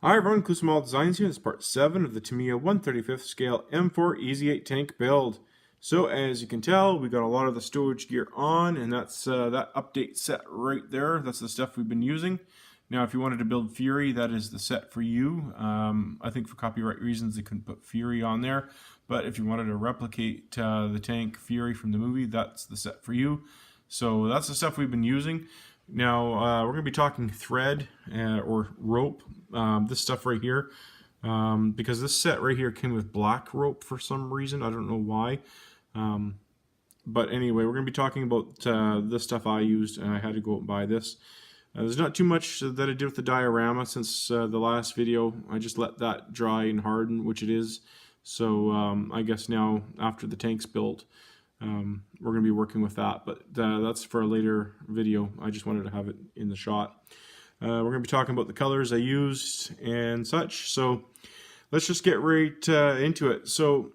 Hi everyone, Kusumall Designs here. This is part 7 of the Tamiya 1/35th scale M4A3E8 tank build. So as you can tell, we got a lot of the stowage gear on, and that's that update set right there. That's the stuff we've been using. Now if you wanted to build Fury, that is the set for you. I think for copyright reasons they couldn't put Fury on there, but if you wanted to replicate the tank Fury from the movie, that's the set for you. So that's the stuff we've been using. Now, we're going to be talking thread or rope, this stuff right here, because this set right here came with black rope for some reason. I don't know why. But anyway, we're going to be talking about this stuff I used, and I had to go out and buy this. There's not too much that I did with the diorama since the last video. I just let that dry and harden, which it is. So I guess now, after the tank's built, we're going to be working with that, but that's for a later video. I just wanted to have it in the shot. We're going to be talking about the colors I used and such, so let's just get right into it. So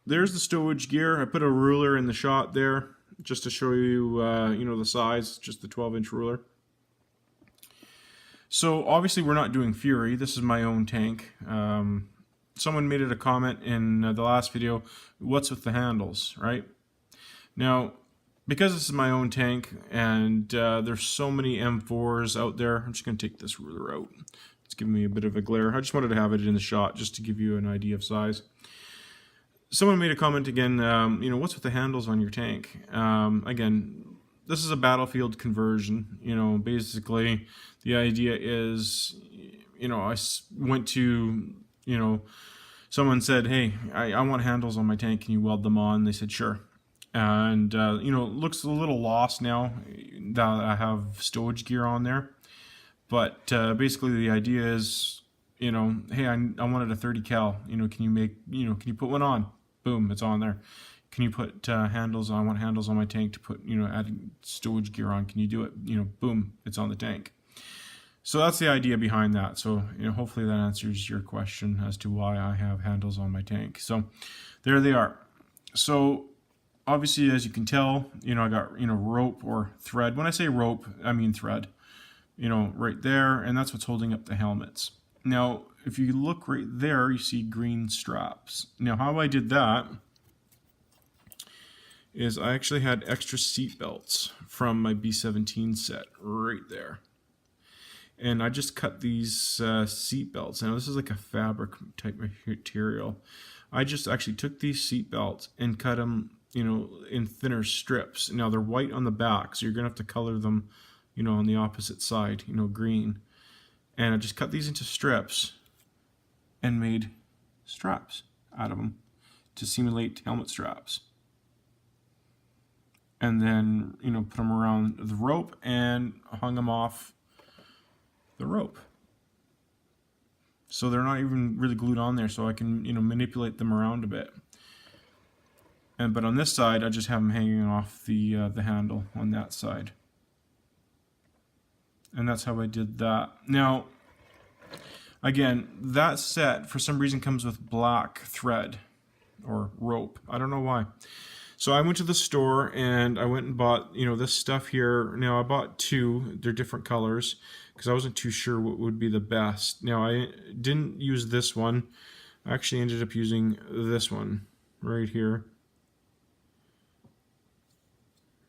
there's the stowage gear. I put a ruler in the shot there just to show you, you know, the size, just the 12-inch ruler. So obviously we're not doing Fury. This is my own tank. Someone made it a comment in the last video, what's with the handles, right? Now, because this is my own tank and there's so many M4s out there, I'm just going to take this ruler out. It's giving me a bit of a glare. I just wanted to have it in the shot just to give you an idea of size. Someone made a comment again, you know, what's with the handles on your tank? Again, this is a battlefield conversion. You know, basically the idea is, you know, I went to, you know, someone said, hey, I want handles on my tank, can you weld them on? They said, sure. And, you know, it looks a little lost now that I have stowage gear on there. But basically the idea is, you know, hey, I wanted a 30 cal, you know, can you make, you know, can you put one on? Boom, it's on there. Can you put handles on? I want handles on my tank to put, you know, add stowage gear on. Can you do it? You know, boom, it's on the tank. So that's the idea behind that. So, you know, hopefully that answers your question as to why I have handles on my tank. So there they are. So obviously, as you can tell, you know, I got, you know, rope or thread. When I say rope, I mean thread, you know, right there. And that's what's holding up the helmets. Now, if you look right there, you see green straps. Now, how I did that is I actually had extra seat belts from my B-17 set right there. And I just cut these seat belts. Now this is like a fabric type material. I just actually took these seat belts and cut them, you know, in thinner strips. Now they're white on the back, so you're gonna have to color them, you know, on the opposite side, you know, green. And I just cut these into strips and made straps out of them to simulate helmet straps. And then, you know, put them around the rope and hung them off the rope, so they're not even really glued on there, so I can, you know, manipulate them around a bit. And but on this side, I just have them hanging off the handle on that side, and that's how I did that. Now, again, that set for some reason comes with black thread or rope. I don't know why. So I went to the store and I went and bought, you know, this stuff here. Now I bought two, they're different colors because I wasn't too sure what would be the best. Now I didn't use this one. I actually ended up using this one right here.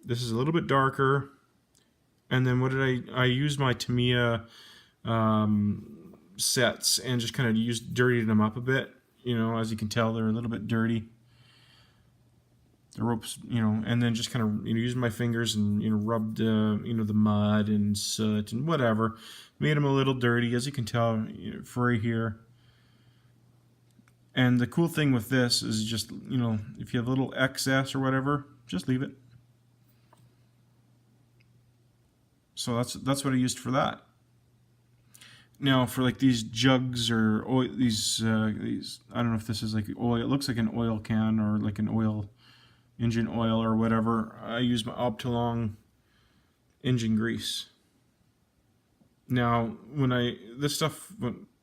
This is a little bit darker. And then what did I used my Tamiya sets and just kind of dirtied them up a bit. You know, as you can tell, they're a little bit dirty. The ropes, you know, and then just kind of, you know, using my fingers and, you know, rubbed, you know, the mud and soot and whatever, made them a little dirty, as you can tell, you know, for right here. And the cool thing with this is just, you know, if you have a little excess or whatever, just leave it. So that's what I used for that. Now for like these jugs or oil, these I don't know if this is like oil. It looks like an oil can or like an oil. Engine oil or whatever. I use my Optilong engine grease. Now, this stuff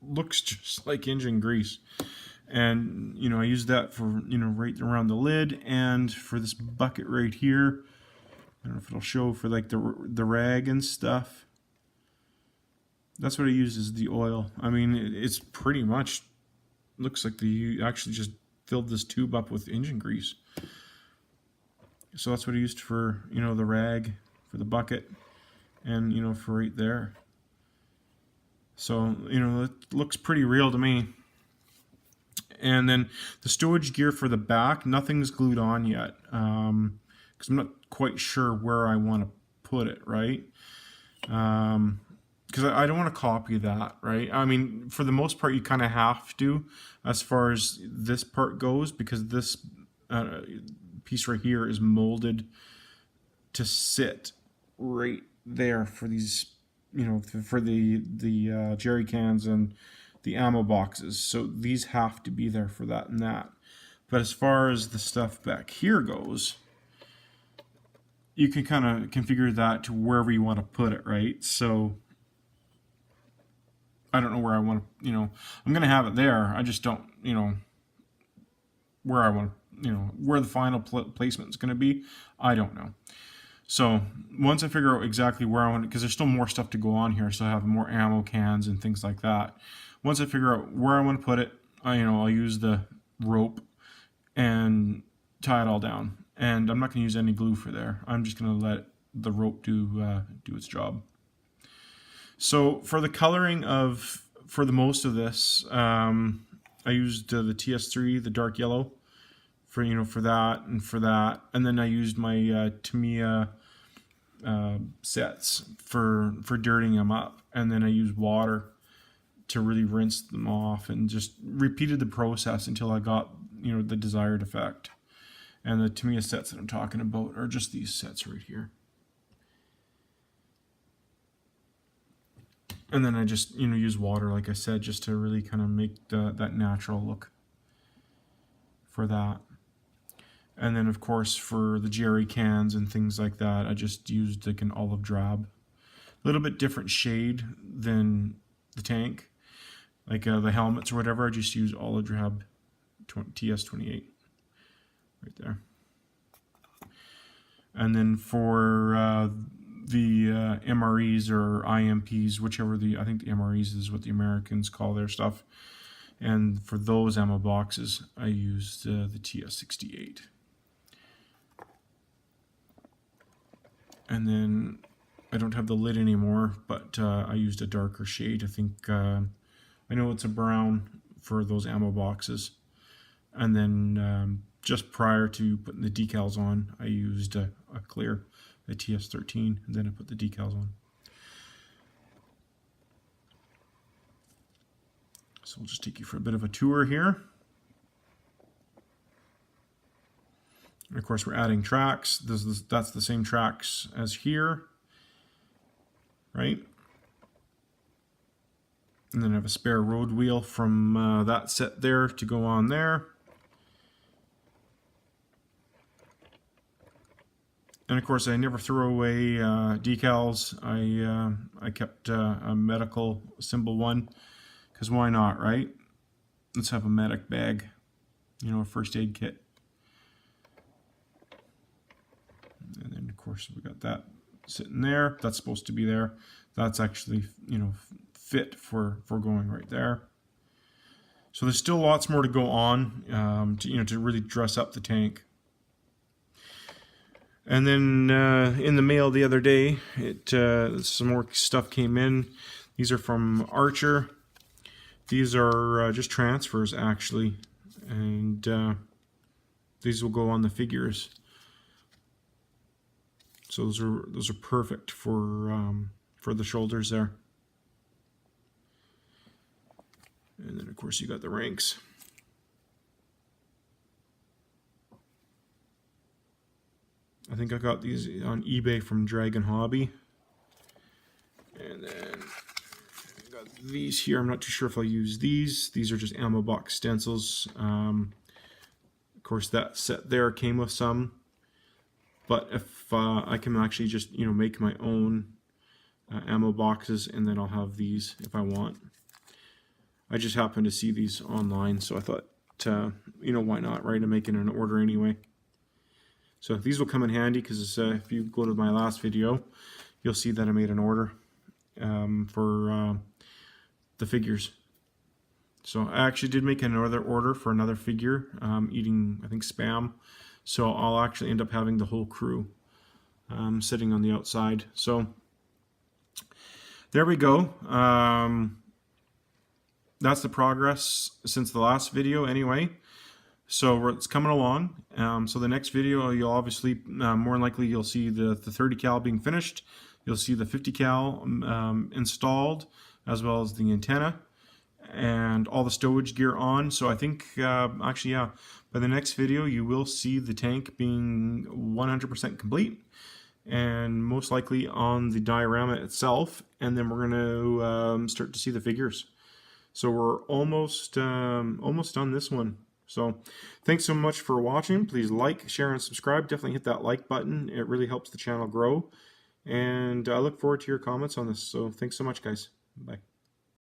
looks just like engine grease, and you know, I use that for, you know, right around the lid and for this bucket right here. I don't know if it'll show for like the rag and stuff. That's what I use is the oil. I mean, it's pretty much, looks like you actually just filled this tube up with engine grease. So that's what I used for, you know, the rag, for the bucket, and, you know, for right there. So, you know, it looks pretty real to me. And then the stowage gear for the back, nothing's glued on yet, because I'm not quite sure where I want to put it, right? Because I don't want to copy that, right? I mean, for the most part, you kind of have to, as far as this part goes, because this piece right here is molded to sit right there for these, you know, for the jerry cans and the ammo boxes. So these have to be there for that and that. But as far as the stuff back here goes, you can kind of configure that to wherever you want to put it, right? So I don't know where I want to, you know, I'm going to have it there. I just don't, you know, where I want, you know, where the final placement is going to be. I don't know. So once I figure out exactly where I want it, because there's still more stuff to go on here, so I have more ammo cans and things like that. Once I figure out where I want to put it, I'll use the rope and tie it all down. And I'm not going to use any glue for there. I'm just going to let the rope do its job. So for the coloring for the most of this, I used the TS3, the dark yellow, for that, and then I used my Tamiya sets for dirtying them up, and then I used water to really rinse them off, and just repeated the process until I got, you know, the desired effect. And the Tamiya sets that I'm talking about are just these sets right here. And then I just, you know, use water, like I said, just to really kind of make that natural look for that. And then, of course, for the jerry cans and things like that, I just used like an olive drab. A little bit different shade than the tank. Like the helmets or whatever, I just use olive drab TS28 right there. And then for the MREs or IMPs, whichever I think the MREs is what the Americans call their stuff. And for those ammo boxes, I used the TS68. And then I don't have the lid anymore, but I used a darker shade. I think, I know it's a brown for those ammo boxes. And then just prior to putting the decals on, I used a clear, a TS13, and then I put the decals on. So we'll just take you for a bit of a tour here. And of course, we're adding tracks. That's the same tracks as here, right? And then I have a spare road wheel from that set there to go on there. And of course, I never throw away decals. I kept a medical symbol one, because why not, right? Let's have a medic bag, you know, a first aid kit. And then of course we got that sitting there. That's supposed to be there. That's actually, you know, fit for going right there. So there's still lots more to go on, to really dress up the tank. And then in the mail the other day, some more stuff came in. These are from Archer. These are just transfers, actually, and these will go on the figures. So those are perfect for the shoulders there. And then of course you got the ranks. I think I got these on eBay from Dragon Hobby. And then I got these here. I'm not too sure if I'll use these. These are just ammo box stencils. Of course, that set there came with some. But if I can actually just, you know, make my own ammo boxes, and then I'll have these if I want. I just happened to see these online, so I thought, you know, why not, right? I'm making an order anyway. So these will come in handy, because if you go to my last video, you'll see that I made an order. for the figures. So I actually did make another order for another figure, eating, I think, Spam. So I'll actually end up having the whole crew sitting on the outside. So there we go. That's the progress since the last video anyway. So it's coming along. So the next video, you'll obviously, more than likely, you'll see the 30 cal being finished. You'll see the 50 cal installed, as well as the antenna and all the stowage gear on. So I think, actually, yeah, by the next video, you will see the tank being 100% complete, and most likely on the diorama itself. And then we're going to start to see the figures. So we're almost done this one. So thanks so much for watching. Please like, share, and subscribe. Definitely hit that like button. It really helps the channel grow. And I look forward to your comments on this. So thanks so much, guys. Bye.